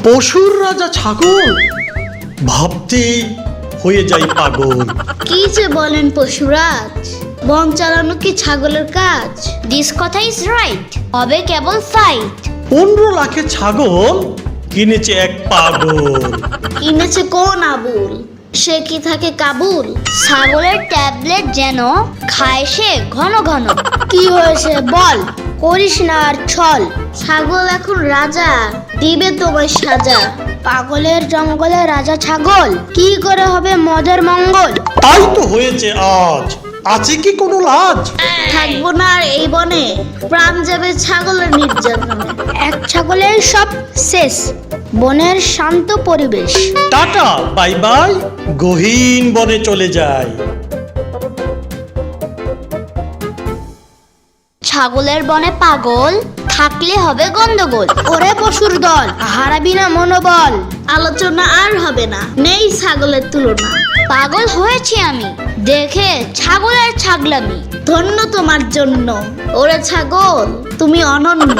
পশুর রাজা ছাগল, ভাবতে হয়ে যাই পাগল। কি যে বলেন পশুরাজ, বন চালানো কি ছাগলের কাজ? দিস কথা ইজ রাইট, হবে কেবল ফাইট। 15 লাখের ছাগল কিনেছে এক পাগল। কিনেছে কোন আবুল, সে কি থাকে কাবুল? ছাগলের ট্যাবলেট যেন খায় সে ঘন ঘন। কি হয়েছে বল, করিস না আর ছল। ছাগল এখন রাজা, দিবে তোমায় সাজা। পাগলের জঙ্গলে রাজা ছাগল, কি করে হবে মদের মঙ্গল? তাই তো হয়েছে আজ, আছে কি কোনো লাজ? থাকবো না আর এই বনে, প্রাণ যাবে ছাগলের নির্যাতনে। এক ছাগলের সব শেষ, বনের শান্ত পরিবেশ। টাটা বাই বাই, গহীন বনে চলে যায়। ছাগলের বনে পাগল, থাকলে হবে গন্ডগোল। ওরে পশুর দল, হারাবি না মনোবল। আলোচনা আর হবে না, নেই ছাগলের তুলনা। পাগল হয়েছি আমি দেখে ছাগলের ছাগলামি। ধন্য তোমার জন্য ওরে ছাগল, তুমি অনন্য।